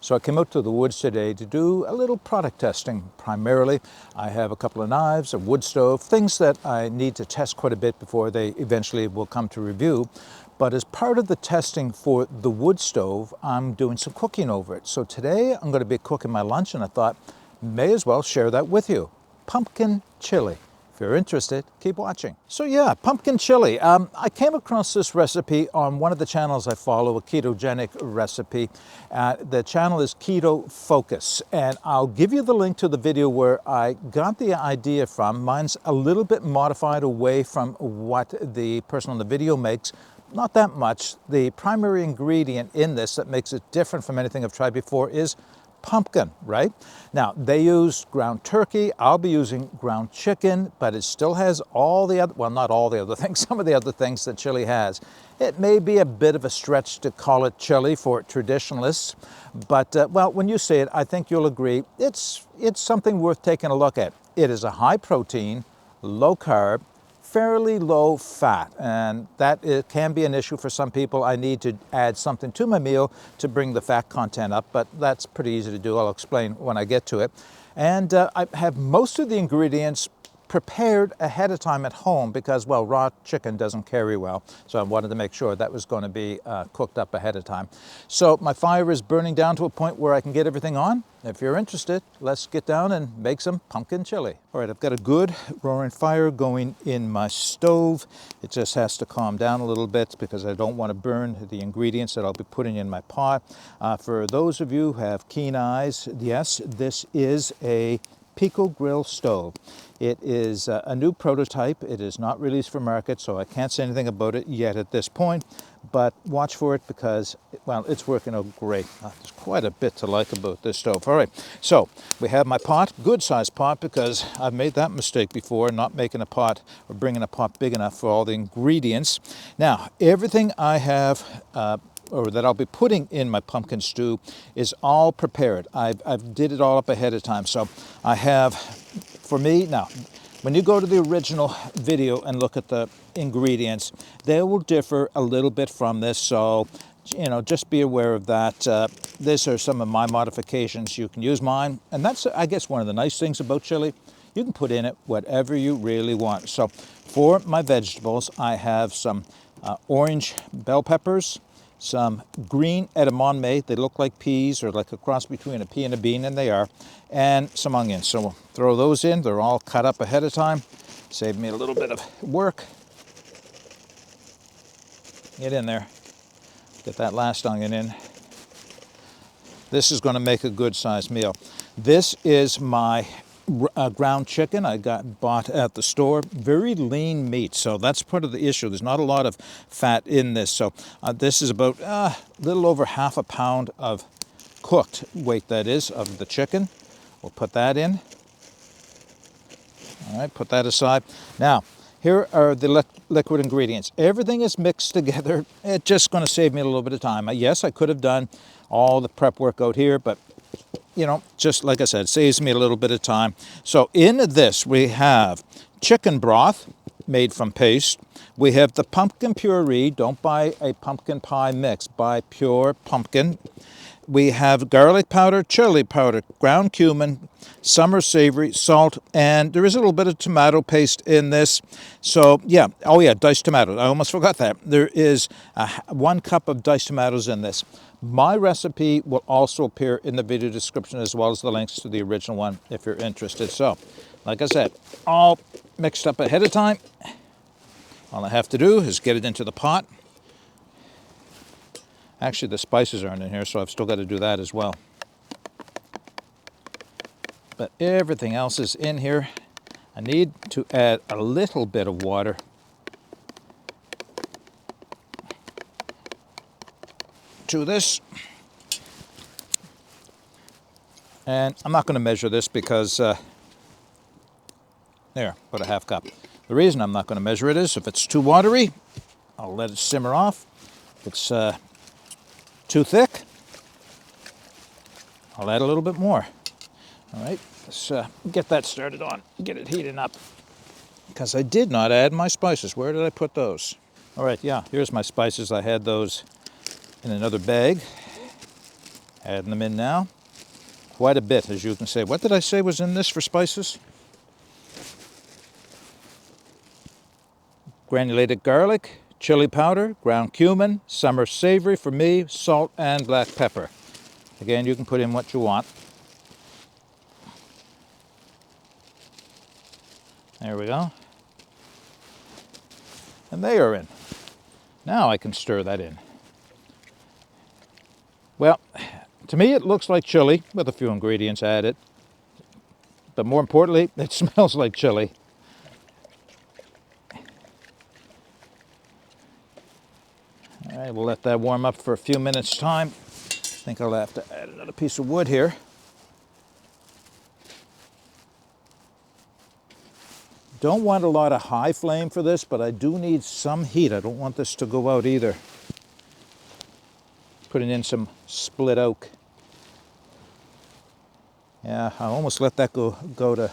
So I came out to the woods today to do a little product testing. Primarily, I have a couple of knives, a wood stove, things that I need to test quite a bit before they eventually will come to review. But as part of the testing for the wood stove, I'm doing some cooking over it. So today I'm going to be cooking my lunch, and I thought, may as well share that with you. Pumpkin chili. If you're interested, keep watching. So yeah, pumpkin chili. I came across this recipe on one of the channels I follow, a ketogenic recipe. The channel is Keto Focus, and I'll give you the link to the video where I got the idea from. Mine's a little bit modified away from what the person on the video makes. Not that much. The primary ingredient in this that makes it different from anything I've tried before is pumpkin, right? Now, they use ground turkey. I'll be using ground chicken, but it still has all the other, well, not all the other things, some of the other things that chili has. It may be a bit of a stretch to call it chili for traditionalists, but, well, when you say it, I think you'll agree it's something worth taking a look at. It is a high protein, low carb, fairly low fat, and that can be an issue for some people. I need to add something to my meal to bring the fat content up, but that's pretty easy to do. I'll explain when I get to it. And I have most of the ingredients prepared ahead of time at home because, well, raw chicken doesn't carry well. So I wanted to make sure that was going to be cooked up ahead of time. So my fire is burning down to a point where I can get everything on. If you're interested, let's get down and make some pumpkin chili. All right, I've got a good roaring fire going in my stove. It just has to calm down a little bit because I don't want to burn the ingredients that I'll be putting in my pot. For those of you who have keen eyes, yes, this is a Pico grill stove. It is a new prototype. It is not released for market, so I can't say anything about it yet at this point, but watch for it because, well, it's working out great. There's quite a bit to like about this stove. All right, so we have my pot, good sized pot, because I've made that mistake before, not making a pot or bringing a pot big enough for all the ingredients. Now, everything I have or that I'll be putting in my pumpkin stew is all prepared. I've did it all up ahead of time. So I have, for me, now, when you go to the original video and look at the ingredients, they will differ a little bit from this. So, you know, just be aware of that. These are some of my modifications. You can use mine. And that's, I guess, one of the nice things about chili. You can put in it whatever you really want. So for my vegetables, I have some orange bell peppers, some green edamame. They look like peas or like a cross between a pea and a bean, and they are, and some onions. So we'll throw those in. They're all cut up ahead of time. Save me a little bit of work. Get in there. Get that last onion in. This is going to make a good sized meal. This is my ground chicken I bought at the store. Very lean meat, so that's part of the issue. There's not a lot of fat in this. So this is about a little over half a pound of cooked weight, that is, of the chicken. We'll put that in. All right, put that aside. Now, here are the liquid ingredients. Everything is mixed together. It's just going to save me a little bit of time. Yes, I could have done all the prep work out here, but you know, just like I said, saves me a little bit of time. So in this, we have chicken broth made from paste. We have the pumpkin puree. Don't buy a pumpkin pie mix. Buy pure pumpkin. We have garlic powder, chili powder, ground cumin, summer savory, salt, and there is a little bit of tomato paste in this. So, yeah. Oh, yeah, diced tomatoes. I almost forgot that. There is 1 cup of diced tomatoes in this. My recipe will also appear in the video description as well as the links to the original one if you're interested. So, like I said, all mixed up ahead of time. All I have to do is get it into the pot. Actually, the spices aren't in here, so I've still got to do that as well. But everything else is in here. I need to add a little bit of water to this. And I'm not going to measure this because, there, put a half cup. The reason I'm not going to measure it is if it's too watery, I'll let it simmer off. If it's too thick, I'll add a little bit more. All right, let's get that started on, get it heating up. Because I did not add my spices. Where did I put those? All right, yeah, here's my spices. I had those in another bag. Adding them in now. Quite a bit, as you can see. What did I say was in this for spices? Granulated garlic, chili powder, ground cumin, summer savory for me, salt and black pepper. Again, you can put in what you want. There we go. And they are in. Now I can stir that in. Well, to me it looks like chili with a few ingredients added. But more importantly, it smells like chili. All right, we'll let that warm up for a few minutes' time. I think I'll have to add another piece of wood here. Don't want a lot of high flame for this, but I do need some heat. I don't want this to go out either. Putting in some split oak. Yeah, I almost let that go to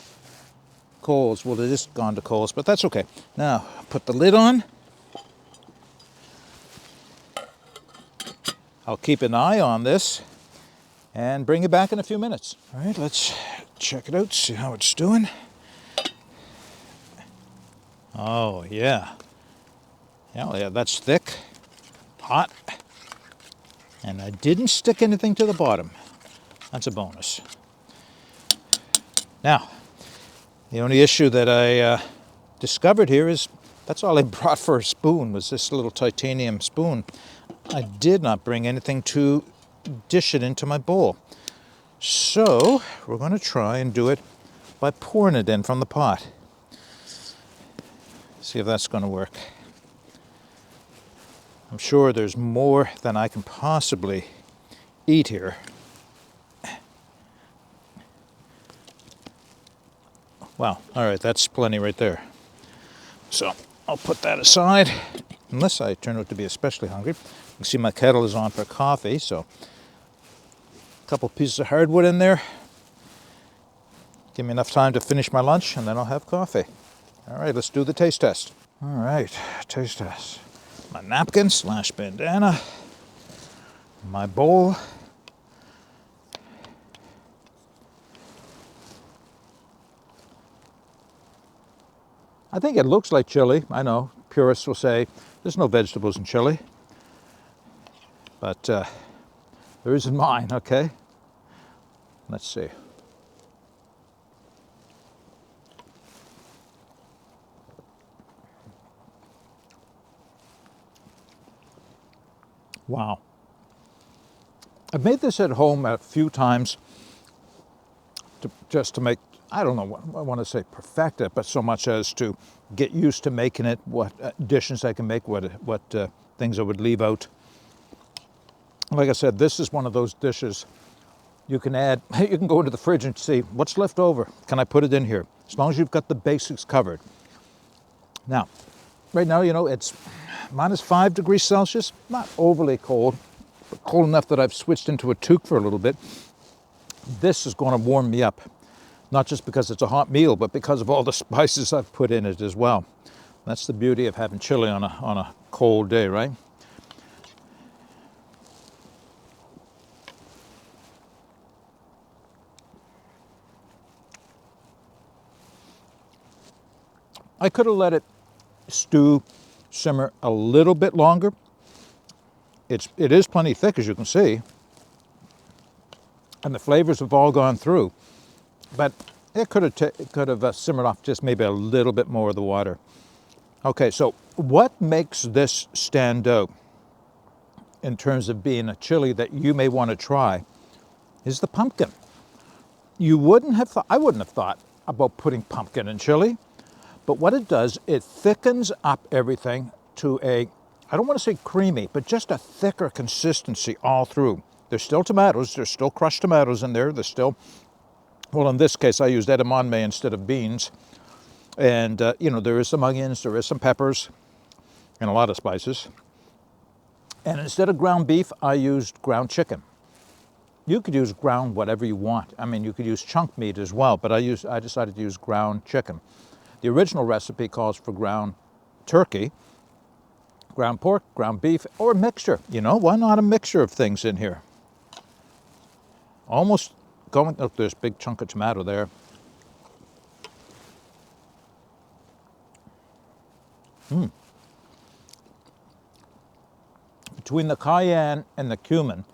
coals. Well, it is gone to coals, but that's okay. Now, put the lid on. I'll keep an eye on this and bring it back in a few minutes. All right, let's check it out, see how it's doing. Oh, yeah. Yeah, that's thick, hot, and I didn't stick anything to the bottom. That's a bonus. Now, the only issue that I discovered here is that's all I brought for a spoon was this little titanium spoon. I did not bring anything to dish it into my bowl. So, we're going to try and do it by pouring it in from the pot. See if that's going to work. I'm sure there's more than I can possibly eat here. Wow, all right, that's plenty right there. So I'll put that aside, unless I turn out to be especially hungry. You can see my kettle is on for coffee, so a couple pieces of hardwood in there. Give me enough time to finish my lunch, and then I'll have coffee. All right, let's do the taste test. All right, taste test. My napkin / bandana, my bowl. I think it looks like chili. I know purists will say there's no vegetables in chili, but there is in mine, okay? Let's see. Wow. I've made this at home a few times just to make, I don't know what I want to say perfect it, but so much as to get used to making it, what additions I can make, what things I would leave out. Like I said, this is one of those dishes you can add, you can go into the fridge and see what's left over. Can I put it in here? As long as you've got the basics covered. Now, right now, you know, it's -5 degrees Celsius, not overly cold, but cold enough that I've switched into a toque for a little bit. This is going to warm me up, not just because it's a hot meal, but because of all the spices I've put in it as well. That's the beauty of having chili on a cold day, right? I could have let it stew, simmer a little bit longer. It is plenty thick, as you can see, and the flavors have all gone through. But it could have simmered off just maybe a little bit more of the water. Okay, so what makes this stand out in terms of being a chili that you may want to try is the pumpkin. You wouldn't have thought, I wouldn't have thought about putting pumpkin in chili, but what it does, it thickens up everything to a, I don't want to say creamy, but just a thicker consistency all through. There's still tomatoes, there's still crushed tomatoes in there, there's still, well, in this case I used edamame instead of beans. And, you know, there is some onions, there is some peppers, and a lot of spices. And instead of ground beef, I used ground chicken. You could use ground whatever you want. I mean, you could use chunk meat as well, but I decided to use ground chicken. The original recipe calls for ground turkey, ground pork, ground beef, or a mixture. You know, why not a mixture of things in here? Almost going, oh, there's a big chunk of tomato there. Between the cayenne and the cumin,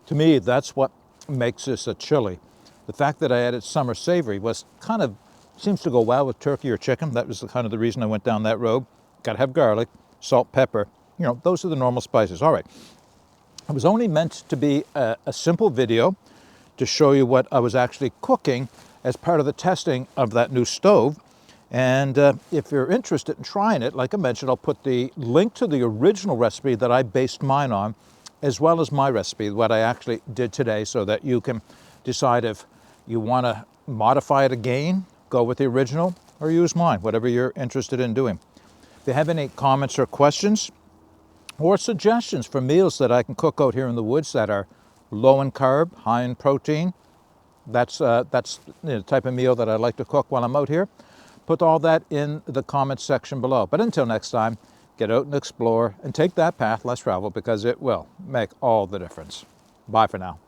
to me, that's what makes this a chili. The fact that I added summer savory was kind of, seems to go well with turkey or chicken. That was kind of the reason I went down that road. Got to have garlic, salt, pepper. You know, those are the normal spices. All right. It was only meant to be a simple video to show you what I was actually cooking as part of the testing of that new stove. And if you're interested in trying it, like I mentioned, I'll put the link to the original recipe that I based mine on, as well as my recipe, what I actually did today, so that you can decide if you want to modify it again, go with the original, or use mine, whatever you're interested in doing. If you have any comments or questions, or suggestions for meals that I can cook out here in the woods that are low in carb, high in protein, that's the type of meal that I like to cook while I'm out here. Put all that in the comments section below. But until next time, get out and explore and take that path less traveled, because it will make all the difference. Bye for now.